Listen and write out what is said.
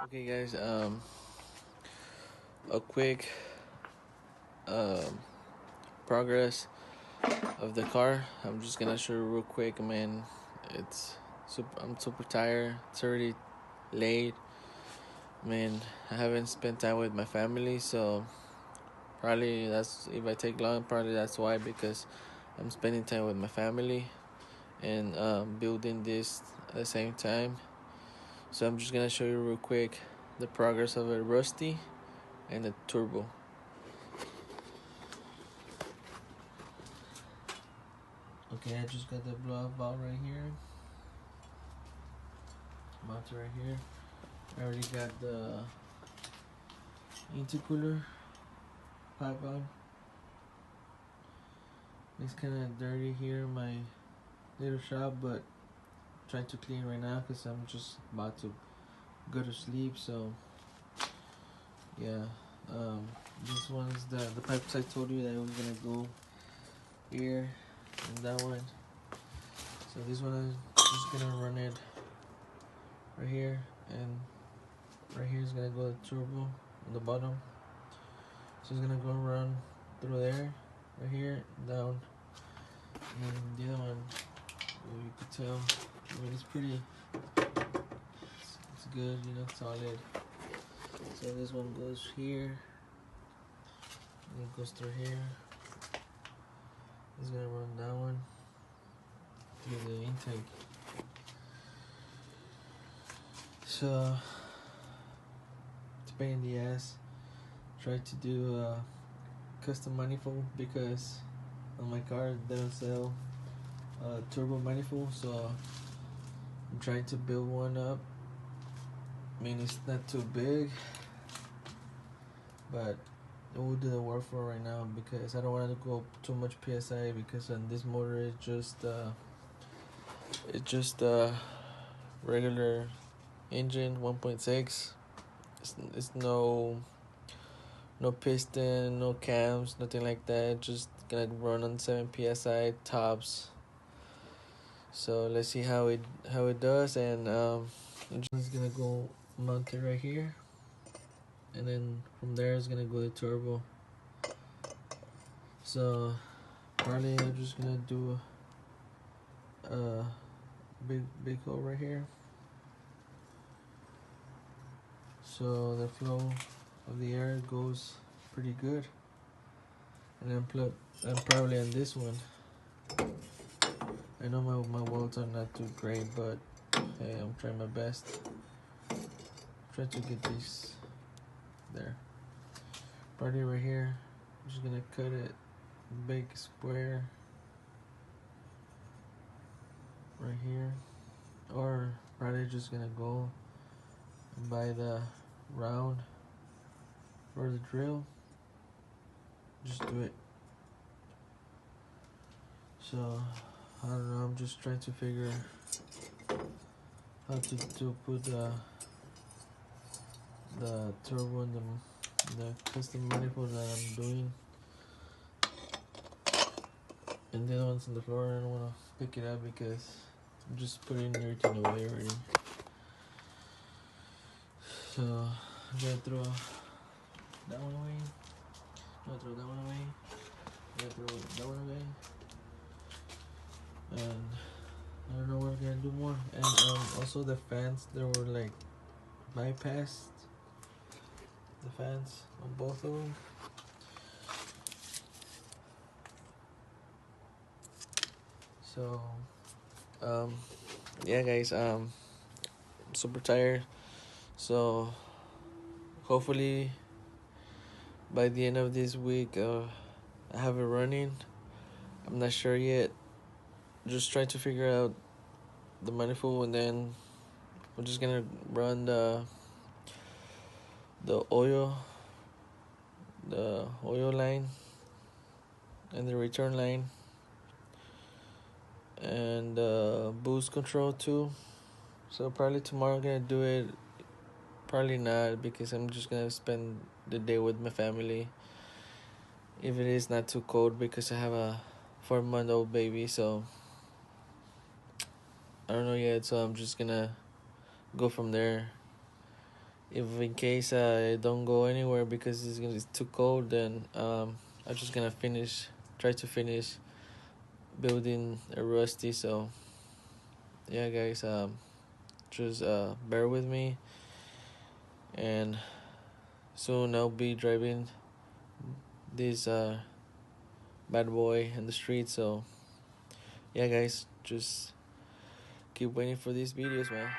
Okay, guys. A quick um progress of the car. I'm just gonna show you real quick, man. I'm super tired. It's already late, man. I haven't spent time with my family, so probably that's if I take long. Probably that's why because I'm spending time with my family and building this at the same time. So I'm just gonna show you real quick the progress of a Rusty and a Turbo. Okay, I just got the blow up valve right here. Mounted right here. I already got the intercooler pipe on. It's kind of dirty here in my little shop, but I'm trying to clean right now because I'm just about to go to sleep. So yeah, this one's the pipes I told you that I was gonna go here and that one. So this one I'm just gonna run it right here, and right here is gonna go the turbo on the bottom. So it's gonna go run through there, right here, down. And the other one, well, you could tell, I mean, it's good, solid. So this one goes here, and it goes through here. It's gonna run that one through the intake. So it's a pain in the ass. Try to do a custom manifold because on my car they don't sell turbo manifold, so I'm trying to build one up. I mean, it's not too big, but it will do the work for right now because I don't want to go too much PSI because on this motor it's just regular engine 1.6. It's no piston, no cams, nothing like that. Just gonna run on 7 PSI tops. So let's see how it does, and I'm just gonna go mount it right here, and then from there it's gonna go to turbo. So probably I'm just gonna do a big hole right here, so the flow of the air goes pretty good. And then I'm probably on this one. I know my welds are not too great, but hey, I'm trying my best. Try to get this there. Probably right here. I'm just gonna cut it big square right here, or probably just gonna go and buy the round for the drill. Just do it. So I don't know, I'm just trying to figure how to put the turbo and the custom manifold that I'm doing. And the other one's on the floor, and I don't want to pick it up because I'm just putting everything away already. So I'm gonna throw that one away. I'm gonna throw that one away. I'm gonna throw that one away. And I don't know what I'm gonna do more. And also the fans, they were like bypassed. The fans on both of them. So yeah, guys, I'm super tired. So hopefully by the end of this week, I have it running. I'm not sure yet. Just trying to figure out the manifold, and then we're just gonna run the oil, the oil line, and the return line, and boost control too. So probably tomorrow I'm gonna do it. Probably not, because I'm just gonna spend the day with my family. If it is not too cold, because I have a 4-month-old baby, so I don't know yet. So I'm just gonna go from there. if in case I don't go anywhere because it's too cold, then I'm just gonna try to finish building a Rusty. So yeah, guys, just bear with me, and soon I'll be driving this bad boy in the street. So yeah, guys, just keep waiting for these videos, man.